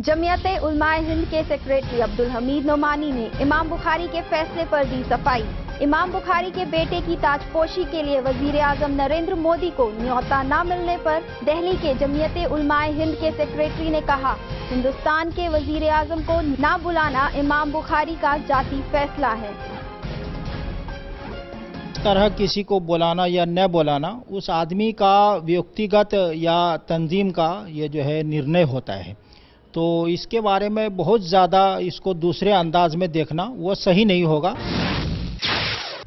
जमियते उलमाए हिंद के सेक्रेटरी अब्दुल हमीद नोमानी ने इमाम बुखारी के फैसले पर दी सफाई। इमाम बुखारी के बेटे की ताजपोशी के लिए वजीर आजम नरेंद्र मोदी को न्योता न मिलने पर दिल्ली के जमियते उलमाए हिंद के सेक्रेटरी ने कहा, हिंदुस्तान के वजीर आजम को न बुलाना इमाम बुखारी का जाती फैसला है। तरह किसी को बुलाना या न बुलाना उस आदमी का व्यक्तिगत या तंजीम का ये जो है निर्णय होता है, तो इसके बारे में बहुत ज़्यादा इसको दूसरे अंदाज में देखना वो सही नहीं होगा।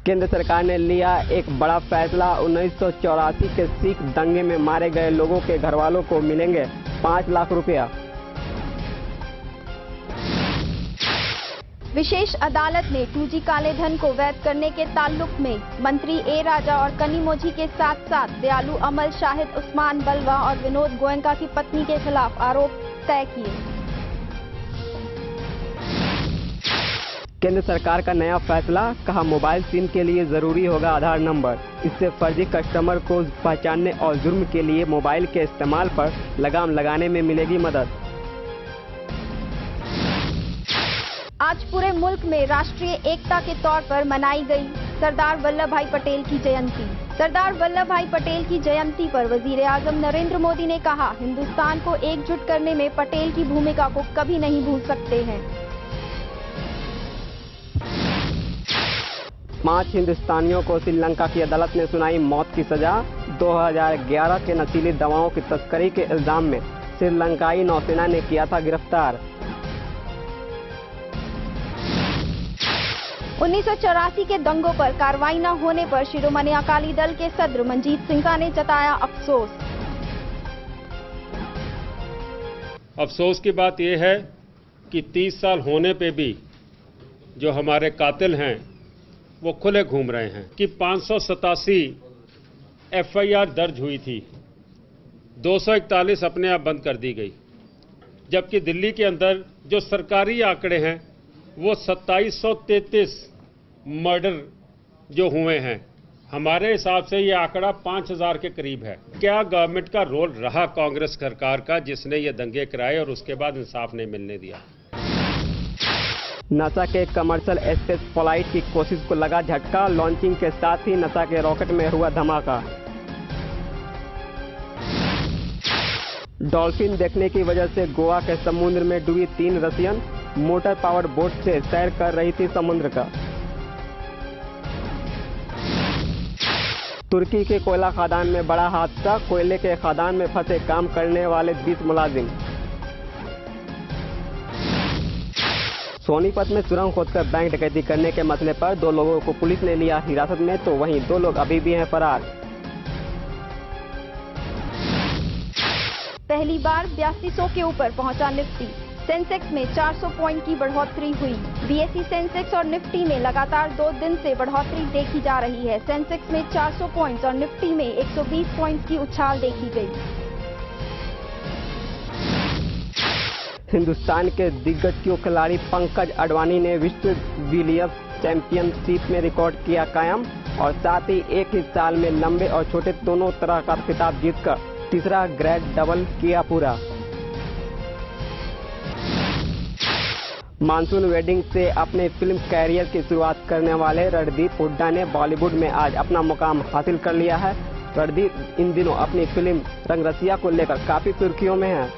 केंद्र सरकार ने लिया एक बड़ा फैसला। 1984 के सिख दंगे में मारे गए लोगों के घरवालों को मिलेंगे 5 लाख रुपया। विशेष अदालत ने 2G काले धन को वैध करने के ताल्लुक में मंत्री ए राजा और कनिमोझी के साथ साथ दयालु अमल, शाहिद उस्मान बलवा और विनोद गोयनका की पत्नी के खिलाफ आरोप तय किए। केंद्र सरकार का नया फैसला, कहा मोबाइल सिम के लिए जरूरी होगा आधार नंबर। इससे फर्जी कस्टमर को पहचानने और जुर्म के लिए मोबाइल के इस्तेमाल पर लगाम लगाने में मिलेगी मदद। आज पूरे मुल्क में राष्ट्रीय एकता के तौर पर मनाई गई सरदार वल्लभ भाई पटेल की जयंती। सरदार वल्लभ भाई पटेल की जयंती पर वजीर आजम नरेंद्र मोदी ने कहा, हिंदुस्तान को एकजुट करने में पटेल की भूमिका को कभी नहीं भूल सकते हैं। 5 हिंदुस्तानियों को श्रीलंका की अदालत ने सुनाई मौत की सजा। 2011 के नशीली दवाओं की तस्करी के इल्जाम में श्रीलंकाई नौसेना ने किया था गिरफ्तार। 1984 के दंगों पर कार्रवाई न होने पर शिरोमणि अकाली दल के सदर मंजीत सिंह ने जताया अफसोस। अफसोस की बात यह है कि 30 साल होने पे भी जो हमारे कातिल हैं वो खुले घूम रहे हैं। कि 587 FIR दर्ज हुई थी, 241 अपने आप बंद कर दी गई, जबकि दिल्ली के अंदर जो सरकारी आंकड़े हैं वो 2733 मर्डर जो हुए हैं। हमारे हिसाब से ये आंकड़ा 5000 के करीब है। क्या गवर्नमेंट का रोल रहा कांग्रेस सरकार का, जिसने ये दंगे कराए और उसके बाद इंसाफ नहीं मिलने दिया। नासा के कमर्शियल स्पेस फ्लाइट की कोशिश को लगा झटका। लॉन्चिंग के साथ ही नासा के रॉकेट में हुआ धमाका। डॉल्फिन देखने की वजह से गोवा के समुद्र में डूबी 3 रसियन। मोटर पावर्ड बोट से सैर कर रही थी समुद्र का। तुर्की के कोयला खदान में बड़ा हादसा। कोयले के खदान में फंसे काम करने वाले 20 मुलाजिम। सोनीपत में सुरंग खोदकर बैंक डकैती करने के मसले पर 2 लोगों को पुलिस ने लिया हिरासत में, तो वहीं 2 लोग अभी भी हैं फरार। पहली बार 8200 के ऊपर पहुंचा निफ्टी। सेंसेक्स में 400 पॉइंट की बढ़ोतरी हुई। BSE सेंसेक्स और निफ्टी में लगातार 2 दिन से बढ़ोतरी देखी जा रही है। सेंसेक्स में 400 पॉइंट्स और निफ्टी में 120 पॉइंट्स की उछाल देखी गई। हिंदुस्तान के दिग्गज क्यू खिलाड़ी पंकज अडवाणी ने विश्व बिलियर्ड्स चैंपियनशिप में रिकॉर्ड किया कायम और साथ ही एक ही साल में लंबे और छोटे दोनों तरह का खिताब जीतकर तीसरा ग्रैंड डबल किया पूरा। मानसून वेडिंग से अपने फिल्म कैरियर की शुरुआत करने वाले रणदीप हुड्डा ने बॉलीवुड में आज अपना मुकाम हासिल कर लिया है। रणदीप इन दिनों अपनी फिल्म रंगरसिया को लेकर काफी सुर्खियों में है।